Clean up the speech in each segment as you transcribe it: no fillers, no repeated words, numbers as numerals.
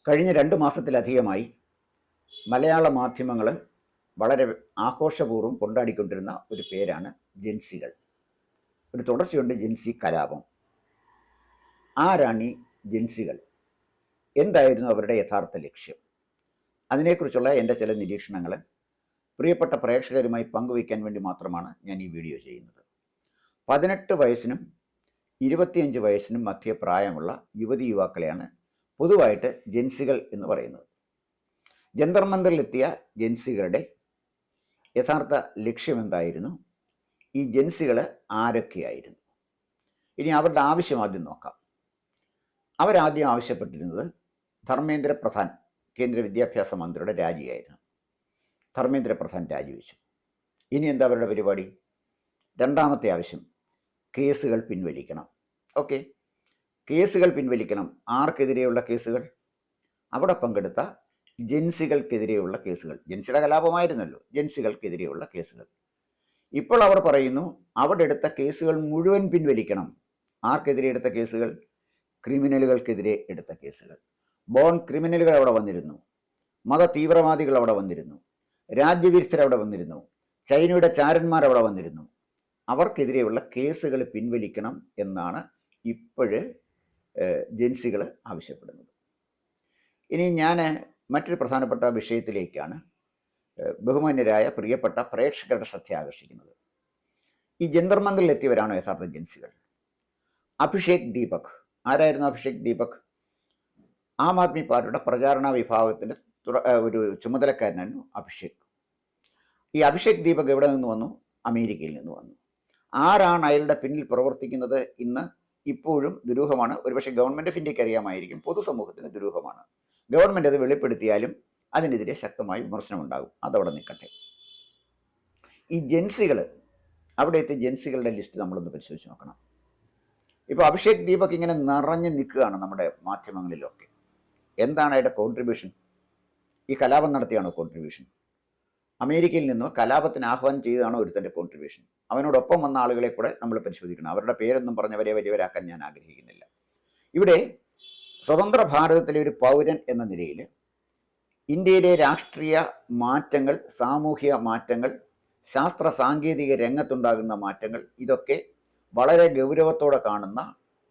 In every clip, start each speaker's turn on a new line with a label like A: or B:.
A: കഴിഞ്ഞ 2 മാസത്തിലധികമായി മലയാള മാധ്യമങ്ങൾ വളരെ ആഘോഷപൂർവ്വം കൊണ്ടാടിക്കൊണ്ടിരുന്ന ഒരു പേരാണ് ജെൻസികൾ. ഒരു തുടർച്ചയുണ്ട് ജെൻസി കലാപം. ആരാണ് ഈ ജെൻസികൾ? എന്തായിരുന്നു അവരുടെ യഥാർത്ഥ ലക്ഷ്യം? അതിനെക്കുറിച്ചുള്ള എൻ്റെ ചില നിരീക്ഷണങ്ങൾ പ്രിയപ്പെട്ട പ്രേക്ഷകരുമായി പങ്കുവയ്ക്കാൻ വേണ്ടി മാത്രമാണ് ഞാൻ ഈ വീഡിയോ ചെയ്യുന്നത്. 18 വയസ്സിനും 25 വയസ്സിനും മധ്യ പ്രായമുള്ള യുവതി യുവാക്കളെയാണ് പൊതുവായിട്ട് ജെൻസികൾ എന്ന് പറയുന്നത്. ജന്തർ മന്ദറിലെത്തിയ ജെൻസികളുടെ യഥാർത്ഥ ലക്ഷ്യമെന്തായിരുന്നു? ഈ ജെൻസികൾ ആരൊക്കെയായിരുന്നു? ഇനി അവരുടെ ആവശ്യം ആദ്യം നോക്കാം. അവരാദ്യം ആവശ്യപ്പെട്ടിരുന്നത് ധർമ്മേന്ദ്ര പ്രധാൻ, കേന്ദ്ര വിദ്യാഭ്യാസ മന്ത്രിയുടെ രാജിയായിരുന്നു. ധർമ്മേന്ദ്ര പ്രധാൻ രാജിവെച്ചു. ഇനി എന്താ അവരുടെ പരിപാടി? രണ്ടാമത്തെ ആവശ്യം, കേസുകൾ പിൻവലിക്കണം. ഓക്കെ, കേസുകൾ പിൻവലിക്കണം. ആർക്കെതിരെയുള്ള കേസുകൾ? അവിടെ പങ്കെടുത്ത ജെൻസികൾക്കെതിരെയുള്ള കേസുകൾ. ജെൻസിയുടെ കലാപമായിരുന്നല്ലോ, ജെൻസികൾക്കെതിരെയുള്ള കേസുകൾ. ഇപ്പോൾ അവർ പറയുന്നു അവിടെ എടുത്ത കേസുകൾ മുഴുവൻ പിൻവലിക്കണം. ആർക്കെതിരെ എടുത്ത കേസുകൾ? ക്രിമിനലുകൾക്കെതിരെ എടുത്ത കേസുകൾ. ബോൺ ക്രിമിനലുകൾ അവിടെ വന്നിരുന്നു, മത തീവ്രവാദികൾ അവിടെ വന്നിരുന്നു, രാജ്യവിരുദ്ധർ അവിടെ വന്നിരുന്നു, ചൈനയുടെ ചാരന്മാർ അവിടെ വന്നിരുന്നു. അവർക്കെതിരെയുള്ള കേസുകൾ പിൻവലിക്കണം എന്നാണ് ഇപ്പോഴ് ജെൻസികൾ ആവശ്യപ്പെടുന്നത്. ഇനി ഞാൻ മറ്റൊരു പ്രധാനപ്പെട്ട വിഷയത്തിലേക്കാണ് ബഹുമാന്യരായ പ്രിയപ്പെട്ട പ്രേക്ഷകരുടെ ശ്രദ്ധ ആകർഷിക്കുന്നത്. ഈ ജന്തർ മന്ദിറിൽ എത്തിയവരാണോ യഥാർത്ഥ ജെൻസികൾ? അഭിഷേക് ദീപക്. ആരായിരുന്നു അഭിഷേക് ദീപക്? ആം ആദ്മി പാർട്ടിയുടെ പ്രചാരണ വിഭാഗത്തിൻ്റെ ഒരു ചുമതലക്കാരനായിരുന്നു അഭിഷേക്. ഈ അഭിഷേക് ദീപക് എവിടെ നിന്ന് വന്നു? അമേരിക്കയിൽ നിന്ന് വന്നു. ആരാണ് അയാളുടെ പിന്നിൽ പ്രവർത്തിക്കുന്നത്? ഇന്ന് ഇപ്പോഴും ദുരൂഹമാണ്. ഒരുപക്ഷെ ഗവൺമെൻറ് ഓഫ് ഇന്ത്യക്ക് അറിയാമായിരിക്കും, പൊതുസമൂഹത്തിന് ദുരൂഹമാണ്. ഗവൺമെൻറ് അത് വെളിപ്പെടുത്തിയാലും അതിനെതിരെ ശക്തമായ വിമർശനമുണ്ടാകും. അതവിടെ നിൽക്കട്ടെ. ഈ ജെൻസികൾ, അവിടെ എത്തിയ ജെൻസികളുടെ ലിസ്റ്റ് നമ്മളൊന്ന് പരിശോധിച്ച് നോക്കണം. ഇപ്പോൾ അഭിഷേക് ദീപക് ഇങ്ങനെ നിറഞ്ഞു നിൽക്കുകയാണ് നമ്മുടെ മാധ്യമങ്ങളിലൊക്കെ. എന്താണ് അയാളുടെ കോൺട്രിബ്യൂഷൻ? ഈ കലാപം നടത്തിയാണോ കോൺട്രിബ്യൂഷൻ? അമേരിക്കയിൽ നിന്നോ കലാപത്തിന് ആഹ്വാനം ചെയ്തതാണോ ഒരുത്തൻ്റെ കോൺട്രിബ്യൂഷൻ? അവനോടൊപ്പം വന്ന ആളുകളെ കൂടെ നമ്മൾ പരിശോധിക്കണം. അവരുടെ പേരൊന്നും പറഞ്ഞവരെ വലിയവരാക്കാൻ ഞാൻ ആഗ്രഹിക്കുന്നില്ല. ഇവിടെ സ്വതന്ത്ര ഭാരതത്തിലെ ഒരു പൗരൻ എന്ന നിലയിൽ ഇന്ത്യയിലെ രാഷ്ട്രീയ മാറ്റങ്ങൾ, സാമൂഹിക മാറ്റങ്ങൾ, ശാസ്ത്ര സാങ്കേതിക രംഗത്തുണ്ടാകുന്ന മാറ്റങ്ങൾ, ഇതൊക്കെ വളരെ ഗൗരവത്തോടെ കാണുന്ന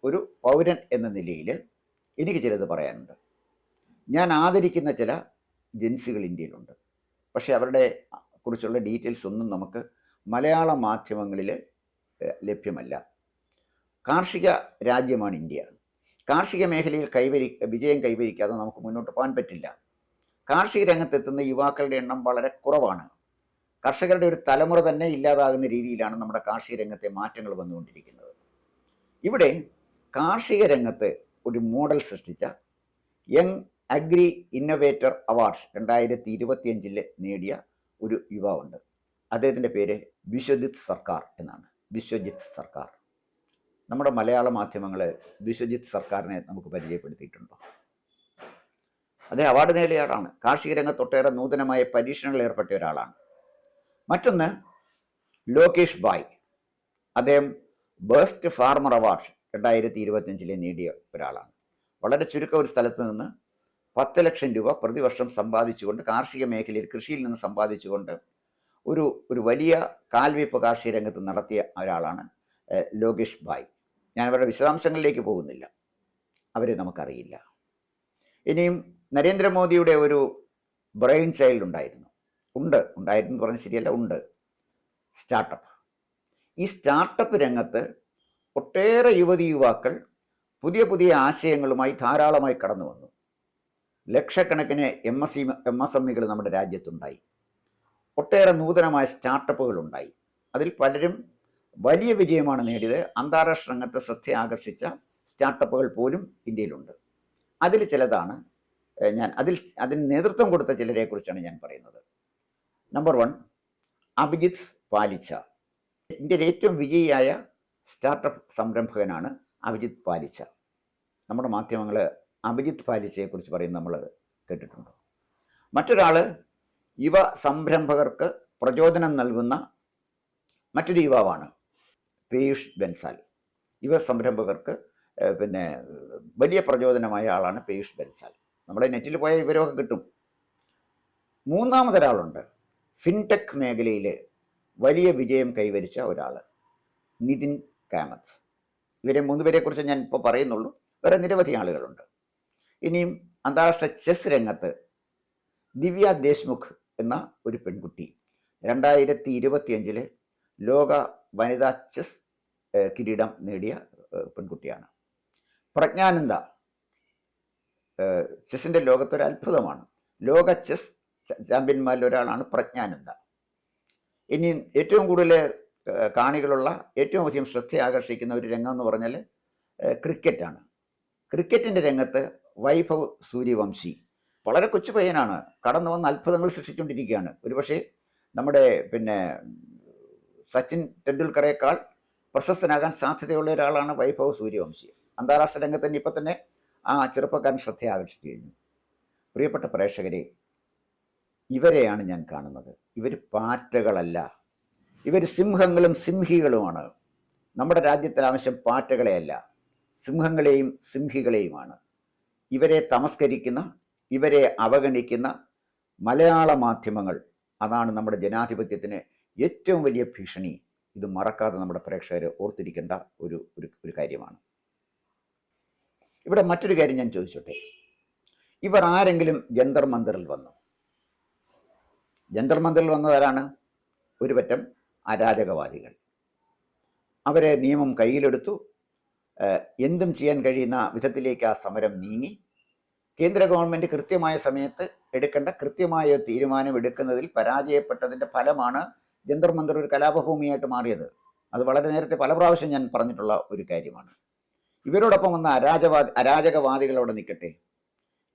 A: ഒരു പൗരൻ എന്ന നിലയിൽ എനിക്ക് ചിലത് പറയാനുണ്ട്. ഞാൻ ആദരിക്കുന്ന ചില ജെൻസികൾ ഇന്ത്യയിലുണ്ട്. പക്ഷേ അവരുടെ കുറിച്ചുള്ള ഡീറ്റെയിൽസ് ഒന്നും നമുക്ക് മലയാള മാധ്യമങ്ങളിൽ ലഭ്യമല്ല. കാർഷിക രാജ്യമാണ് ഇന്ത്യ. കാർഷിക മേഖലയിൽ വിജയം കൈവരിക്കാതെ നമുക്ക് മുന്നോട്ട് പോകാൻ പറ്റില്ല. കാർഷിക രംഗത്തെത്തുന്ന യുവാക്കളുടെ എണ്ണം വളരെ കുറവാണ്. കർഷകരുടെ ഒരു തലമുറ തന്നെ ഇല്ലാതാകുന്ന രീതിയിലാണ് നമ്മുടെ കാർഷിക രംഗത്തെ മാറ്റങ്ങൾ വന്നുകൊണ്ടിരിക്കുന്നത്. ഇവിടെ കാർഷിക രംഗത്ത് ഒരു മോഡൽ സൃഷ്ടിച്ച യങ് അഗ്രി ഇന്നൊവേറ്റർ അവാർഡ് 2025 നേടിയ ഒരു യുവാവുണ്ട്. അദ്ദേഹത്തിൻ്റെ പേര് ബിശ്വജിത്ത് സർക്കാർ എന്നാണ്. ബിശ്വജിത്ത് സർക്കാർ. നമ്മുടെ മലയാള മാധ്യമങ്ങൾ ബിശ്വജിത്ത് സർക്കാരിനെ നമുക്ക് പരിചയപ്പെടുത്തിയിട്ടുണ്ടോ? അദ്ദേഹം അവാർഡ് നേടിയ ആളാണ്. കാർഷിക രംഗത്തൊട്ടേറെ നൂതനമായ പരീക്ഷണങ്ങളിൽ ഏർപ്പെട്ട ഒരാളാണ്. മറ്റൊന്ന് ലോകേഷ് ബായ്. അദ്ദേഹം ബെസ്റ്റ് ഫാർമർ അവാർഡ് 2025 നേടിയ ഒരാളാണ്. വളരെ ചുരുക്കം ഒരു സ്ഥലത്ത് നിന്ന് 10 ലക്ഷം രൂപ പ്രതിവർഷം സമ്പാദിച്ചുകൊണ്ട്, കാർഷിക മേഖലയിൽ കൃഷിയിൽ നിന്ന് സമ്പാദിച്ചുകൊണ്ട് ഒരു വലിയ കാൽവയ്പ് കാർഷിക രംഗത്ത് നടത്തിയ ഒരാളാണ് ലോകേഷ് ബായ്. ഞാൻ അവരുടെ വിശദാംശങ്ങളിലേക്ക് പോകുന്നില്ല, അവരെ നമുക്കറിയില്ല. ഇനിയും നരേന്ദ്രമോദിയുടെ ഒരു ബ്രെയിൻ ചൈൽഡ് ഉണ്ടായിരുന്നു പറഞ്ഞ് ശരിയല്ല, ഉണ്ട്, സ്റ്റാർട്ടപ്പ്. ഈ സ്റ്റാർട്ടപ്പ് രംഗത്ത് ഒട്ടേറെ യുവതി യുവാക്കൾ പുതിയ പുതിയ ആശയങ്ങളുമായി ധാരാളമായി കടന്നു വന്നു. ലക്ഷക്കണക്കിന് MSMEകൾ നമ്മുടെ രാജ്യത്തുണ്ടായി. ഒട്ടേറെ നൂതനമായ സ്റ്റാർട്ടപ്പുകൾ ഉണ്ടായി. അതിൽ പലരും വലിയ വിജയമാണ് നേടിയത്. അന്താരാഷ്ട്ര രംഗത്ത് ശ്രദ്ധ ആകർഷിച്ച സ്റ്റാർട്ടപ്പുകൾ പോലും ഇന്ത്യയിലുണ്ട്. അതിൽ ചിലതാണ് അതിന് നേതൃത്വം കൊടുത്ത ചിലരെക്കുറിച്ചാണ് ഞാൻ പറയുന്നത്. നമ്പർ 1, അഭിജിത്ത് പാലിച്ച. ഇന്ത്യയിലെ ഏറ്റവും വിജയിയായ സ്റ്റാർട്ടപ്പ് സംരംഭകനാണ് അഭിജിത്ത് പാലിച്ച. നമ്മുടെ മാധ്യമങ്ങൾ അഭിജിത്ത് പാലിച്ചയെക്കുറിച്ച് പറയുന്നത് നമ്മൾ കേട്ടിട്ടുണ്ടോ? മറ്റൊരാൾ യുവ സംരംഭകർക്ക് പ്രചോദനം നൽകുന്ന മറ്റൊരു യുവാവാണ് പീയൂഷ് ബൻസാൽ. യുവ സംരംഭകർക്ക് വലിയ പ്രചോദനമായ ആളാണ് പീയൂഷ് ബൻസാൽ. നമ്മുടെ നെറ്റിൽ പോയ വിവരമൊക്കെ കിട്ടും. മൂന്നാമതൊരാളുണ്ട്, ഫിൻടെക് മേഖലയിൽ വലിയ വിജയം കൈവരിച്ച ഒരാൾ, നിതിൻ കാമത്ത്. ഇവരെ 3 പേരെക്കുറിച്ച് ഞാൻ ഇപ്പോൾ പറയുന്നുള്ളൂ. വേറെ നിരവധി ആളുകളുണ്ട്. ഇനിയും അന്താരാഷ്ട്ര ചെസ് രംഗത്ത് ദിവ്യ ദേശ്മുഖ് എന്ന ഒരു പെൺകുട്ടി 2025 ലോക വനിതാ ചെസ് കിരീടം നേടിയ പെൺകുട്ടിയാണ്. പ്രജ്ഞാനന്ദ ചെസ്സിൻ്റെ ലോകത്തൊരു അത്ഭുതമാണ്. ലോക ചെസ് ചാമ്പ്യന്മാരിൽ ഒരാളാണ് പ്രജ്ഞാനന്ദ. ഇനി ഏറ്റവും കൂടുതൽ കാണികളുള്ള, ഏറ്റവും അധികം ശ്രദ്ധ ആകർഷിക്കുന്ന ഒരു രംഗം എന്ന് പറഞ്ഞാൽ ക്രിക്കറ്റാണ്. ക്രിക്കറ്റിൻ്റെ രംഗത്ത് വൈഭവ് സൂര്യവംശി വളരെ കൊച്ചു പയ്യനാണ്, കടന്നു വന്ന അത്ഭുതങ്ങൾ സൃഷ്ടിച്ചുകൊണ്ടിരിക്കുകയാണ്. ഒരുപക്ഷെ നമ്മുടെ സച്ചിൻ ടെണ്ടുൽക്കറേക്കാൾ പ്രശസ്തനാകാൻ സാധ്യതയുള്ള ഒരാളാണ് വൈഭവ് സൂര്യവംശി. അന്താരാഷ്ട്ര രംഗത്ത് തന്നെ ഇപ്പം തന്നെ ആ ചെറുപ്പക്കാരൻ ശ്രദ്ധ ആകർഷിച്ചു കഴിഞ്ഞു. പ്രിയപ്പെട്ട പ്രേക്ഷകരെ, ഇവരെയാണ് ഞാൻ കാണുന്നത്. ഇവർ പാറ്റകളല്ല, ഇവർ സിംഹങ്ങളും സിംഹികളുമാണ്. നമ്മുടെ രാജ്യത്തിന് ആവശ്യം പാറ്റകളെയല്ല, സിംഹങ്ങളെയും സിംഹികളെയുമാണ്. ഇവരെ തമസ്കരിക്കുന്ന, ഇവരെ അവഗണിക്കുന്ന മലയാള മാധ്യമങ്ങൾ, അതാണ് നമ്മുടെ ജനാധിപത്യത്തിന് ഏറ്റവും വലിയ ഭീഷണി. ഇത് മറക്കാതെ നമ്മുടെ പ്രേക്ഷകർ ഓർത്തിരിക്കേണ്ട ഒരു കാര്യമാണ്. ഇവിടെ മറ്റൊരു കാര്യം ഞാൻ ചോദിച്ചോട്ടെ, ഇവർ ആരെങ്കിലും ജന്തർ മന്ദിറിൽ വന്നു? ജന്തർ മന്ദിറിൽ വന്നതാരാണ്? ഒരു പറ്റം അരാജകവാദികൾ. അവരെ നിയമം കയ്യിലെടുത്തു, എന്തും ചെയ്യാൻ കഴിയുന്ന വിധത്തിലേക്ക് ആ സമരം നീങ്ങി. കേന്ദ്ര ഗവൺമെൻറ് കൃത്യമായ സമയത്ത് എടുക്കേണ്ട കൃത്യമായ തീരുമാനം എടുക്കുന്നതിൽ പരാജയപ്പെട്ടതിൻ്റെ ഫലമാണ് ജന്തർ മന്ദിർ ഒരു കലാപഭൂമിയായിട്ട് മാറിയത്. അത് വളരെ നേരത്തെ പല പ്രാവശ്യം ഞാൻ പറഞ്ഞിട്ടുള്ള ഒരു കാര്യമാണ്. ഇവരോടൊപ്പം വന്ന അരാജകവാദികളോട് നിൽക്കട്ടെ,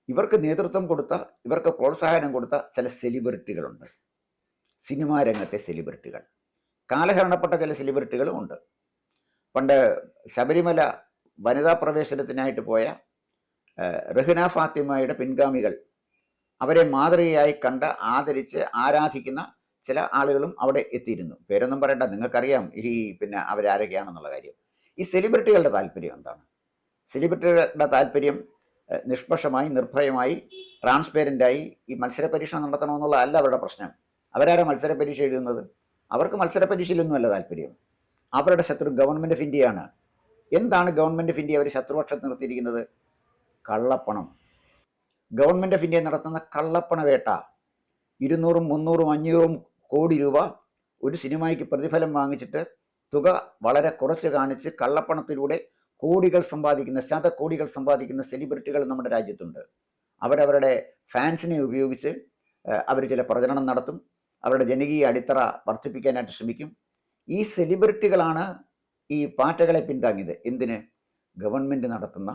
A: ഇവർക്ക് നേതൃത്വം കൊടുത്ത, ഇവർക്ക് പ്രോത്സാഹനം കൊടുത്ത ചില സെലിബ്രിറ്റികളുണ്ട്. സിനിമാ രംഗത്തെ സെലിബ്രിറ്റികൾ, കാലഹരണപ്പെട്ട ചില സെലിബ്രിറ്റികളും ഉണ്ട്. പണ്ട് ശബരിമല വനിതാ പ്രവേശനത്തിനായിട്ട് പോയ റഹ്ന ഫാത്തിമയുടെ പിൻഗാമികൾ, അവരെ മാതൃകയായി കണ്ട് ആദരിച്ച് ആരാധിക്കുന്ന ചില ആളുകളും അവിടെ എത്തിയിരുന്നു. പേരൊന്നും പറയണ്ട, നിങ്ങൾക്കറിയാം അവരാരൊക്കെയാണെന്നുള്ള കാര്യം. ഈ സെലിബ്രിറ്റികളുടെ താല്പര്യം എന്താണ്? സെലിബ്രിറ്റികളുടെ താല്പര്യം നിഷ്പക്ഷമായി, നിർഭയമായി, ട്രാൻസ്പെറൻ്റായി ഈ മത്സര പരീക്ഷ നടത്തണമെന്നുള്ള അല്ല അവരുടെ പ്രശ്നം. അവരാരാ മത്സര പരീക്ഷ എഴുതുന്നത്? അവർക്ക് മത്സര പരീക്ഷയിലൊന്നുമല്ല താല്പര്യം. അവരുടെ ശത്രു ഗവൺമെൻറ് ഓഫ് ഇന്ത്യയാണ്. എന്താണ് ഗവൺമെൻറ് ഓഫ് ഇന്ത്യ അവർ ശത്രുപക്ഷത്ത് നിർത്തിയിരിക്കുന്നത്? കള്ളപ്പണം. ഗവൺമെൻറ് ഓഫ് ഇന്ത്യ നടത്തുന്ന കള്ളപ്പണ വേട്ട. 200, 300, 500 കോടി രൂപ ഒരു സിനിമയ്ക്ക് പ്രതിഫലം വാങ്ങിച്ചിട്ട് തുക വളരെ കുറച്ച് കാണിച്ച് കള്ളപ്പണത്തിലൂടെ കോടികൾ സമ്പാദിക്കുന്ന, ശതകോടികൾ സമ്പാദിക്കുന്ന സെലിബ്രിറ്റികൾ നമ്മുടെ രാജ്യത്തുണ്ട്. അവരവരുടെ ഫാൻസിനെ ഉപയോഗിച്ച് അവർ ചില പ്രചരണം നടത്തും, അവരുടെ ജനകീയ അടിത്തറ വർദ്ധിപ്പിക്കാനായിട്ട് ശ്രമിക്കും. ഈ സെലിബ്രിറ്റികളാണ് ഈ പാറ്റകളെ പിന്താങ്ങിയത്. എന്തിന്? ഗവൺമെൻറ് നടത്തുന്ന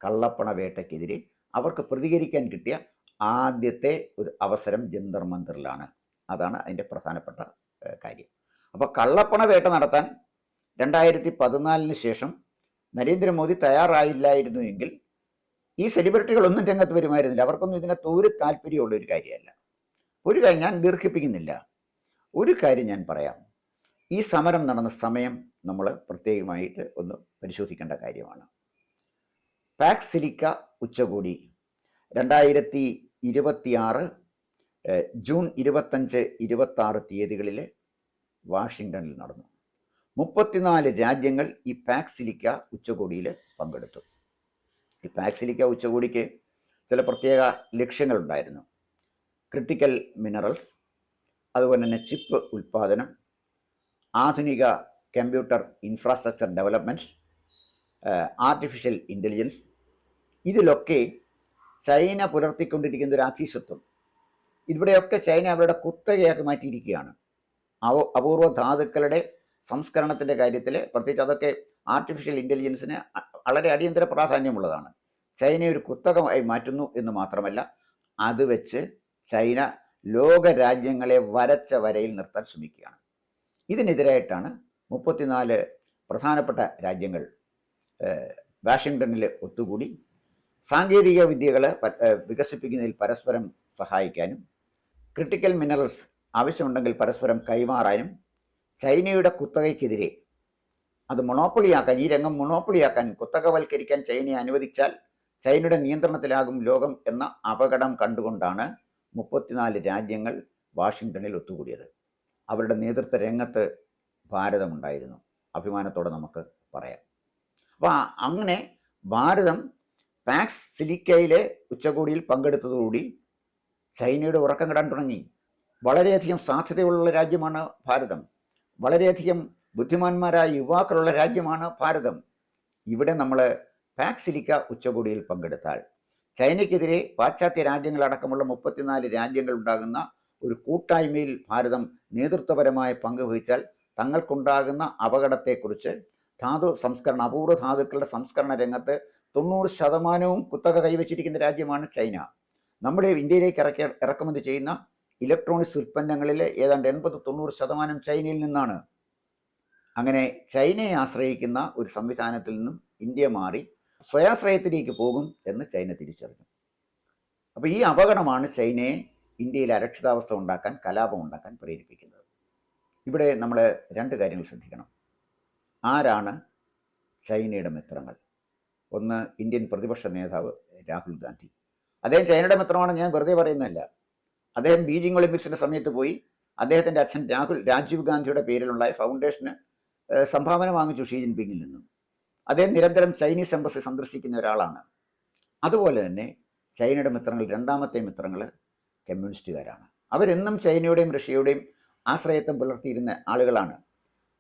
A: കള്ളപ്പണ വേട്ടയ്ക്കെതിരെ അവർക്ക് പ്രതികരിക്കാൻ കിട്ടിയ ആദ്യത്തെ ഒരു അവസരം ജന്തർ മന്ദിറിലാണ്. അതാണ് അതിൻ്റെ പ്രധാനപ്പെട്ട കാര്യം. അപ്പോൾ കള്ളപ്പണ വേട്ട നടത്താൻ 2014 ശേഷം നരേന്ദ്രമോദി തയ്യാറായില്ലായിരുന്നു എങ്കിൽ ഈ സെലിബ്രിറ്റികളൊന്നും രംഗത്ത് വരുമായിരുന്നില്ല. അവർക്കൊന്നും ഇതിനകത്ത് ഒരു താല്പര്യമുള്ള ഒരു കാര്യമല്ല. ഒരു കാര്യം ഞാൻ ദീർഘിപ്പിക്കുന്നില്ല, ഒരു കാര്യം ഞാൻ പറയാം. ഈ സമരം നടന്ന സമയം നമ്മൾ പ്രത്യേകമായിട്ട് ഒന്ന് പരിശോധിക്കേണ്ട കാര്യമാണ്. പാക് സിലിക്ക ഉച്ചകോടി 2026 ജൂൺ 25, 26 തീയതികളിൽ വാഷിങ്ടണിൽ നടന്നു. 34 രാജ്യങ്ങൾ ഈ പാക് സിലിക്ക ഉച്ചകോടിയിൽ പങ്കെടുത്തു. ഈ പാക് സിലിക്ക ഉച്ചകോടിക്ക് ചില പ്രത്യേക ലക്ഷ്യങ്ങളുണ്ടായിരുന്നു. ക്രിട്ടിക്കൽ മിനറൽസ്, അതുപോലെ തന്നെ ചിപ്പ് ഉൽപ്പാദനം, ആധുനിക computer infrastructure development, artificial intelligence. ഇതിലൊക്കെ ചൈന പുലർത്തിക്കൊണ്ടിരിക്കുന്ന ഒരു അധീശത്വം, ഇവിടെയൊക്കെ ചൈന അവരുടെ കുത്തകയാക്കി മാറ്റിയിരിക്കുകയാണ്. അപൂർവ ധാതുക്കളുടെ സംസ്കരണത്തിൻ്റെ കാര്യത്തിൽ പ്രത്യേകിച്ച് അതൊക്കെ ആർട്ടിഫിഷ്യൽ ഇൻ്റലിജൻസിന് വളരെ അടിയന്തര പ്രാധാന്യമുള്ളതാണ്. ചൈനയെ ഒരു കുത്തകമായി മാറ്റുന്നു എന്ന് മാത്രമല്ല, അത് വെച്ച് ചൈന ലോക രാജ്യങ്ങളെ വരച്ച വരയിൽ നിർത്താൻ ശ്രമിക്കുകയാണ്. ഇതിനെതിരായിട്ടാണ് 34 പ്രധാനപ്പെട്ട രാജ്യങ്ങൾ വാഷിങ്ടണിൽ ഒത്തുകൂടി സാങ്കേതിക വിദ്യകൾ വികസിപ്പിക്കുന്നതിൽ പരസ്പരം സഹായിക്കാനും, ക്രിട്ടിക്കൽ മിനറൽസ് ആവശ്യമുണ്ടെങ്കിൽ പരസ്പരം കൈമാറാനും, ചൈനയുടെ കുത്തകയ്ക്കെതിരെ അത് മൊണോപ്പൊളിയാക്കാൻ, ഈ രംഗം മൊണോപ്പൊളിയാക്കാൻ, കുത്തകവൽക്കരിക്കാൻ ചൈനയെ അനുവദിച്ചാൽ ചൈനയുടെ നിയന്ത്രണത്തിലാകും ലോകം എന്ന അപകടം കണ്ടുകൊണ്ടാണ് 34 രാജ്യങ്ങൾ വാഷിങ്ടണിൽ ഒത്തുകൂടിയത്. അവരുടെ നേതൃത്വ രംഗത്ത് ഭാരതമുണ്ടായിരുന്നു, അഭിമാനത്തോടെ നമുക്ക് പറയാം. അപ്പോൾ അങ്ങനെ ഭാരതം പാക്സ് സിലിക്കയിലെ ഉച്ചകോടിയിൽ പങ്കെടുത്തതോടുകൂടി ചൈനയുടെ ഉറക്കം കെടാൻ തുടങ്ങി. വളരെയധികം സാധ്യതയുള്ള രാജ്യമാണ് ഭാരതം. വളരെയധികം ബുദ്ധിമാന്മാരായ യുവാക്കളുള്ള രാജ്യമാണ് ഭാരതം. ഇവിടെ നമ്മൾ പാക്സ് സിലിക്ക ഉച്ചകോടിയിൽ പങ്കെടുത്താൽ ചൈനയ്ക്കെതിരെ പാശ്ചാത്യ രാജ്യങ്ങളടക്കമുള്ള 34 രാജ്യങ്ങൾ ഉണ്ടാകുന്ന ഒരു കൂട്ടായ്മയിൽ ഭാരതം നേതൃത്വപരമായ പങ്ക് വഹിച്ചാൽ തങ്ങൾക്കുണ്ടാകുന്ന അപകടത്തെക്കുറിച്ച് അപൂർവ ധാതുക്കളുടെ സംസ്കരണ രംഗത്ത് 90% കുത്തക കൈവച്ചിരിക്കുന്ന രാജ്യമാണ് ചൈന. നമ്മുടെ ഇന്ത്യയിലേക്ക് ഇറക്കുമതി ചെയ്യുന്ന ഇലക്ട്രോണിക്സ് ഉൽപ്പന്നങ്ങളിൽ ഏതാണ്ട് 80-90% ചൈനയിൽ നിന്നാണ്. അങ്ങനെ ചൈനയെ ആശ്രയിക്കുന്ന ഒരു സംവിധാനത്തിൽ നിന്നും ഇന്ത്യ മാറി സ്വയാശ്രയത്തിലേക്ക് പോകും എന്ന് ചൈന തിരിച്ചറിഞ്ഞു. അപ്പോൾ ഈ അപകടമാണ് ചൈനയെ ഇന്ത്യയിൽ അരക്ഷിതാവസ്ഥ ഉണ്ടാക്കാൻ, കലാപം ഉണ്ടാക്കാൻ പ്രേരിപ്പിക്കുന്നത്. ഇവിടെ നമ്മൾ 2 കാര്യങ്ങൾ ശ്രദ്ധിക്കണം. ആരാണ് ചൈനയുടെ മിത്രങ്ങൾ? ഒന്ന്, ഇന്ത്യൻ പ്രതിപക്ഷ നേതാവ് രാഹുൽ ഗാന്ധി. അദ്ദേഹം ചൈനയുടെ മിത്രമാണ്, ഞാൻ വെറുതെ പറയുന്നതല്ല. അദ്ദേഹം ബീജിംഗ് ഒളിമ്പിക്സിൻ്റെ സമയത്ത് പോയി അദ്ദേഹത്തിൻ്റെ അച്ഛൻ രാജീവ് ഗാന്ധിയുടെ പേരിലുള്ള ഫൗണ്ടേഷന് സംഭാവന വാങ്ങിച്ചു ഷീ ജിൻപിങ്ങിൽ നിന്നും. അദ്ദേഹം നിരന്തരം ചൈനീസ് എംബസി സന്ദർശിക്കുന്ന ഒരാളാണ്. അതുപോലെ തന്നെ ചൈനയുടെ മിത്രങ്ങൾ, രണ്ടാമത്തെ മിത്രങ്ങൾ കമ്മ്യൂണിസ്റ്റുകാരാണ്. അവരെന്നും ചൈനയുടെയും റഷ്യയുടെയും ആശ്രയത്വം പുലർത്തിയിരുന്ന ആളുകളാണ്.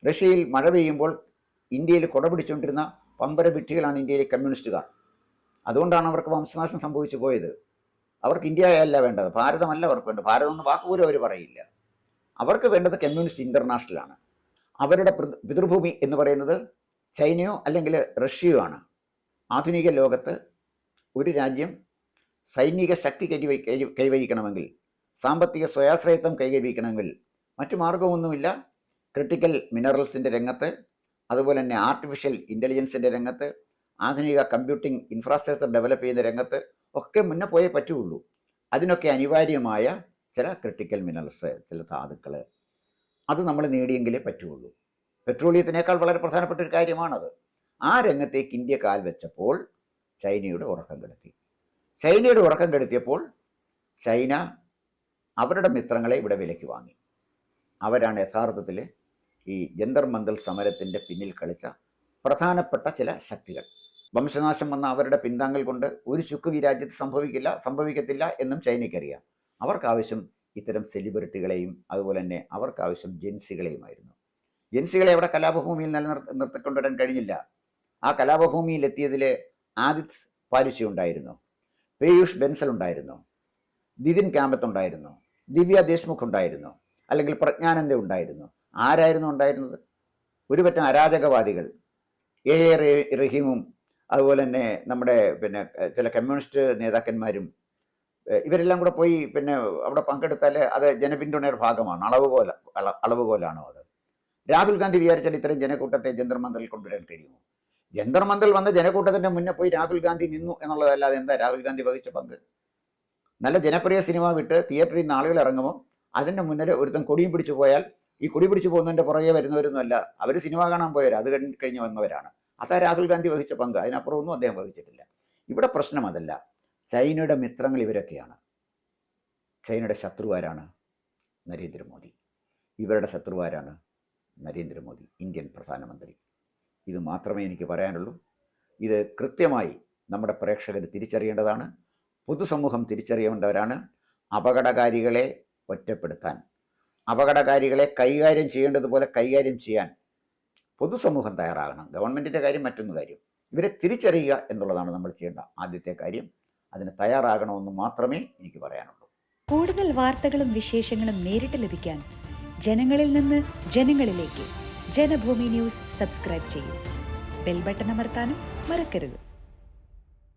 A: റഷ്യയിൽ മഴ പെയ്യുമ്പോൾ ഇന്ത്യയിൽ കുട പിടിച്ചുകൊണ്ടിരുന്ന പമ്പര വിഡ്ഢികളാണ് ഇന്ത്യയിലെ കമ്മ്യൂണിസ്റ്റുകാർ. അതുകൊണ്ടാണ് അവർക്ക് വംശനാശം സംഭവിച്ചു പോയത്. അവർക്ക് ഇന്ത്യയല്ല വേണ്ടത്, ഭാരതമല്ല അവർക്ക് വേണ്ടത്. ഭാരതം എന്ന വാക്കുപോലും അവർ പറയില്ല. അവർക്ക് വേണ്ടത് കമ്മ്യൂണിസ്റ്റ് ഇൻ്റർനാഷണലാണ്. അവരുടെ പിതൃഭൂമി എന്ന് പറയുന്നത് ചൈനയോ അല്ലെങ്കിൽ റഷ്യയോ ആണ്. ആധുനിക ലോകത്ത് ഒരു രാജ്യം സൈനിക ശക്തി കൈവരിക്കണമെങ്കിൽ, സാമ്പത്തിക സ്വയാശ്രയത്വം കൈവരിക്കണമെങ്കിൽ മറ്റു മാർഗമൊന്നുമില്ല. ക്രിട്ടിക്കൽ മിനറൽസിൻ്റെ രംഗത്ത്, അതുപോലെ തന്നെ ആർട്ടിഫിഷ്യൽ ഇൻ്റലിജൻസിൻ്റെ രംഗത്ത്, ആധുനിക കമ്പ്യൂട്ടിംഗ് ഇൻഫ്രാസ്ട്രക്ചർ ഡെവലപ്പ് ചെയ്യുന്ന രംഗത്ത് ഒക്കെ മുന്നേ പോയേ പറ്റുള്ളൂ. അതിനൊക്കെ അനിവാര്യമായ ചില ക്രിട്ടിക്കൽ മിനറൽസ്, ചില ധാതുക്കൾ, അത് നമ്മൾ നേടിയെങ്കിലേ പറ്റുള്ളൂ. പെട്രോളിയത്തിനേക്കാൾ വളരെ പ്രധാനപ്പെട്ട ഒരു കാര്യമാണത്. ആ രംഗത്തേക്ക് ഇന്ത്യ കാൽ വെച്ചപ്പോൾ ചൈനയുടെ ഉറക്കം കെടുത്തി. ചൈനയുടെ ഉറക്കം കെടുത്തിയപ്പോൾ ചൈന അവരുടെ മിത്രങ്ങളെ ഇവിടെ വിലയ്ക്ക് വാങ്ങി. അവരാണ് യഥാർത്ഥത്തിൽ ഈ ജന്തർ മന്ദർ സമരത്തിൻ്റെ പിന്നിൽ കളിച്ച പ്രധാനപ്പെട്ട ചില ശക്തികൾ. വംശനാശം വന്ന അവരുടെ പിന്താങ്ങൽ കൊണ്ട് ഒരു ചുക്കും ഈ രാജ്യത്ത് സംഭവിക്കത്തില്ല എന്നും ചൈനയ്ക്കറിയാം. അവർക്കാവശ്യം ഇത്തരം സെലിബ്രിറ്റികളെയും അതുപോലെ തന്നെ അവർക്കാവശ്യം ജെൻസികളെയുമായിരുന്നു. ജെൻസികളെ അവിടെ കലാപഭൂമിയിൽ നിർത്തിക്കൊണ്ടുവരാൻ കഴിഞ്ഞില്ല. ആ കലാപഭൂമിയിൽ എത്തിയതിൽ ആദിത് പാലിശി ഉണ്ടായിരുന്നു, പീയൂഷ് ബെൻസൽ ഉണ്ടായിരുന്നു, ദിദിൻ കാമത്ത് ഉണ്ടായിരുന്നു, ദിവ്യ ദേശ്മുഖ് ഉണ്ടായിരുന്നു, അല്ലെങ്കിൽ പ്രജ്ഞാനന്ദ ഉണ്ടായിരുന്നു. ആരായിരുന്നു ഉണ്ടായിരുന്നത്? ഒരുപറ്റം അരാജകവാദികൾ, എ റഹീമും അതുപോലെ തന്നെ നമ്മുടെ ചില കമ്മ്യൂണിസ്റ്റ് നേതാക്കന്മാരും ഇവരെല്ലാം കൂടെ പോയി അവിടെ പങ്കെടുത്താൽ അത് ജനപിന്തുണയുടെ ഭാഗമാണ്, അളവുകോലാണോ അത്? രാഹുൽ ഗാന്ധി വിചാരിച്ചാൽ ഇത്രയും ജനക്കൂട്ടത്തെ ജന്തർ മന്ദറിൽ കൊണ്ടുവരാൻ കഴിയുമോ? ജന്തർ മന്ദറിൽ വന്ന ജനക്കൂട്ടത്തിൻ്റെ മുന്നേ പോയി രാഹുൽ ഗാന്ധി നിന്നു എന്നുള്ളതല്ലാതെ എന്താ രാഹുൽ ഗാന്ധി വഹിച്ച പങ്ക്? നല്ല ജനപ്രിയ സിനിമ വിട്ട് തിയേറ്ററിൽ നിന്ന് ആളുകൾ ഇറങ്ങുമ്പോൾ അതിൻ്റെ മുന്നിൽ ഒരുത്തൻ കൊടിയും പിടിച്ചു പോയാൽ ഈ കൊടി പിടിച്ചു പോകുന്നതിൻ്റെ പുറകെ വരുന്നവരൊന്നുമല്ല, അവർ സിനിമ കാണാൻ പോയവർ, അത് കഴിഞ്ഞ് വന്നവരാണ്. അതാ രാഹുൽ ഗാന്ധി വഹിച്ച പങ്ക്. അതിനപ്പുറമൊന്നും അദ്ദേഹം വഹിച്ചിട്ടില്ല. ഇവിടെ പ്രശ്നം അതല്ല. ചൈനയുടെ മിത്രങ്ങൾ ഇവരൊക്കെയാണ്. ചൈനയുടെ ശത്രുവാരാണ്? നരേന്ദ്രമോദി. ഇവരുടെ ശത്രുവാരാണ്? നരേന്ദ്രമോദി, ഇന്ത്യൻ പ്രധാനമന്ത്രി. ഇത് മാത്രമേ എനിക്ക് പറയാനുള്ളൂ. ഇത് കൃത്യമായി നമ്മുടെ പ്രേക്ഷകർ തിരിച്ചറിയേണ്ടതാണ്. പൊതുസമൂഹം തിരിച്ചറിയേണ്ടവരാണ്. അപകടകാരികളെ ഒറ്റപ്പെടുത്താൻ, അപകടകാരികളെ കൈകാര്യം ചെയ്യേണ്ടതുപോലെ കൈകാര്യം ചെയ്യാൻ പൊതുസമൂഹം തയ്യാറാകണം. ഗവൺമെൻറ്റിൻ്റെ കാര്യം മറ്റൊന്ന് കാര്യം. ഇവരെ തിരിച്ചറിയുക എന്നുള്ളതാണ് നമ്മൾ ചെയ്യേണ്ട ആദ്യത്തെ കാര്യം. അതിന് തയ്യാറാകണമെന്ന് മാത്രമേ എനിക്ക് പറയാനുള്ളൂ.
B: കൂടുതൽ വാർത്തകളും വിശേഷങ്ങളും നേരിട്ട് ലഭിക്കാൻ ജനങ്ങളിൽ നിന്ന് ജനങ്ങളിലേക്ക് ജനഭൂമി ന്യൂസ് സബ്സ്ക്രൈബ് ചെയ്യൂ. ബെൽ ബട്ടൺ അമർത്താനും മറക്കരുത്.